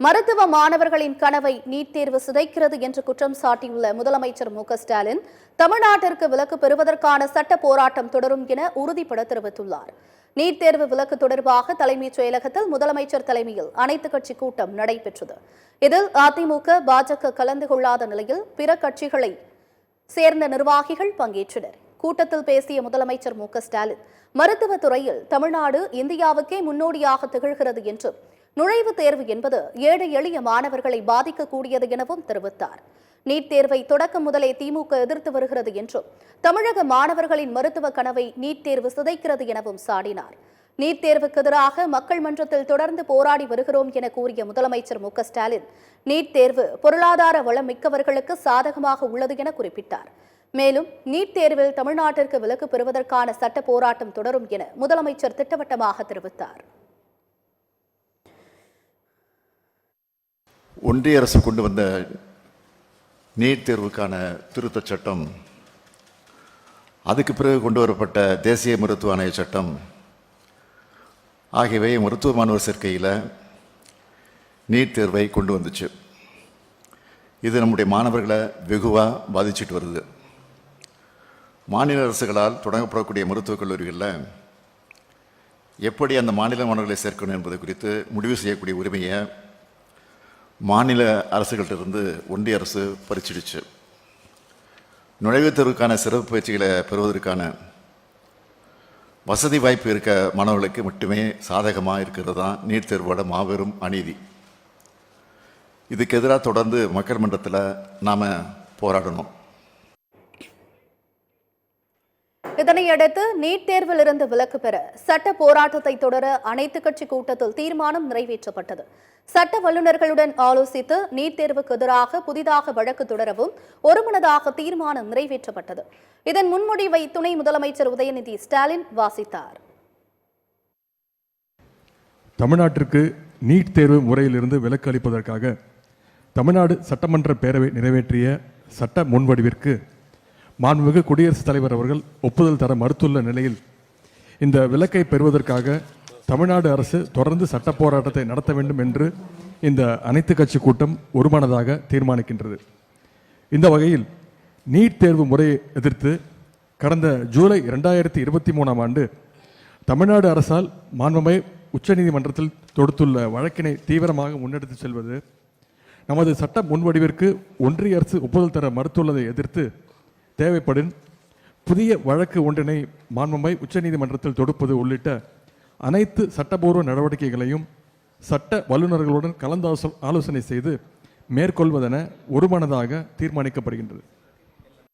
மருத்துவ மாணவர்களின் கனவை நீட் தேர்வு சிதைக்கிறது என்று குற்றம் சாட்டியுள்ள முதலமைச்சர் ஸ்டாலின் தமிழ்நாட்டிற்கு விலக்கு பெறுவதற்கான சட்ட போராட்டம் தொடரும் என உறுதிபட தெரிவித்துள்ளார். நீட் தேர்வு விலக்கு தொடர்பாக தலைமைச் செயலகத்தில் முதலமைச்சர் தலைமையில் அனைத்துக் கட்சி கூட்டம் நடைபெற்றது. இதில் அதிமுக, பாஜக கலந்து கொள்ளாத நிலையில் பிற கட்சிகளை சேர்ந்த நிர்வாகிகள் பங்கேற்றனர். கூட்டத்தில் பேசிய முதலமைச்சர் ஸ்டாலின், மருத்துவத் துறையில் தமிழ்நாடு இந்தியாவுக்கே முன்னோடியாக திகழ்கிறது என்றும், நுழைவுத் தேர்வு என்பது ஏழை எளிய மாணவர்களை பாதிக்கக்கூடியது எனவும் தெரிவித்தார். நீட் தேர்வை தொடக்கம் முதலே திமுக எதிர்த்து வருகிறது என்றும், தமிழக மாணவர்களின் மருத்துவ கனவை நீட் தேர்வு சிதைக்கிறது எனவும் சாடினார். நீட் தேர்வுக்கு எதிராக மக்கள் மன்றத்தில் தொடர்ந்து போராடி வருகிறோம் என கூறிய முதலமைச்சர் ஸ்டாலின், நீட் தேர்வு பொருளாதார வளம் மிக்கவர்களுக்கு சாதகமாக உள்ளது என குறிப்பிட்டார். மேலும் நீட் தேர்வில் தமிழ்நாட்டிற்கு விலக்கு பெறுவதற்கான சட்ட போராட்டம் தொடரும் என முதலமைச்சர் திட்டவட்டமாக தெரிவித்தார். ஒன்றிய அரசு கொண்டு வந்த நீட் தேர்வுக்கான திருத்தச் சட்டம், அதுக்கு பிறகு கொண்டு வரப்பட்ட தேசிய மருத்துவ ஆணைய சட்டம் ஆகியவை மருத்துவ மாணவர் சேர்க்கையில் நீட் தேர்வை கொண்டு வந்துச்சு. இது நம்முடைய மாணவர்களை வெகுவாக பாதிச்சுட்டு வருது. மாநில அரசுகளால் தொடங்கப்படக்கூடிய மருத்துவக் கல்லூரிகளில் எப்படி அந்த மாநில மாணவர்களை சேர்க்கணும் என்பது குறித்து முடிவு செய்யக்கூடிய உரிமையை மாநில அரசுகளிலிருந்து ஒன்றிய அரசு பறிச்சிடுச்சு. நுழைவுத் தேர்வுக்கான சிறப்பு பயிற்சிகளை பெறுவதற்கான வசதி வாய்ப்பு இருக்க மாணவர்களுக்கு மட்டுமே சாதகமாக இருக்கிறது தான் நீட் தேர்வோட மாபெரும் அநீதி. இதுக்கு எதிராக தொடர்ந்து மக்கள் மன்றத்தில் நாம் போராடணும். இதனையடுத்து நீட் தேர்வில் இருந்து விலக்கு பெற சட்ட போராட்டத்தை தொடர அனைத்துக் கட்சி கூட்டத்தில் தீர்மானம் நிறைவேற்றப்பட்டது. சட்ட வல்லுநர்களுடன் ஆலோசித்து நீட் தேர்வுக்கு எதிராக புதிதாக வழக்கு தொடரவும் ஒருமனதாக தீர்மானம் நிறைவேற்றப்பட்டது. இதன் முன்மொழிவை துணை முதலமைச்சர் உதயநிதி ஸ்டாலின் வாசித்தார். தமிழ்நாட்டிற்கு நீட் தேர்வு முறையிலிருந்து விலக்கு அளிப்பதற்காக தமிழ்நாடு சட்டமன்ற பேரவை நிறைவேற்றிய சட்ட முன்வடிவிற்கு மாண்புமிகு குடியரசுத் தலைவர் அவர்கள் ஒப்புதல் தர மறுத்துள்ள நிலையில் இந்த விலக்கை பெறுவதற்காக தமிழ்நாடு அரசு தொடர்ந்து சட்ட போராட்டத்தை நடத்த வேண்டும் என்று இந்த அனைத்து கட்சி கூட்டம் ஒருமனதாக தீர்மானிக்கின்றது. இந்த வகையில் நீட் தேர்வு முறையை எதிர்த்து கடந்த ஜூலை 2023ஆம் ஆண்டு தமிழ்நாடு அரசால் மாண்புமிகு உச்சநீதிமன்றத்தில் தொடுத்துள்ள வழக்கினை தீவிரமாக முன்னெடுத்து செல்வது, நமது சட்ட முன்வடிவிற்கு ஒன்றிய அரசு ஒப்புதல் தர மறுத்துள்ளதை எதிர்த்து தேவைப்படும் புதிய வழக்கு ஒன்றினை மாண்புமிகு உச்சநீதிமன்றத்தில் தொடுப்பது உள்ளிட்ட அனைத்து சட்டபூர்வ நடவடிக்கைகளையும் சட்ட வல்லுநர்களுடன் கலந்து ஆலோசனை செய்து மேற்கொள்வதென ஒருமனதாக தீர்மானிக்கப்படுகின்றது.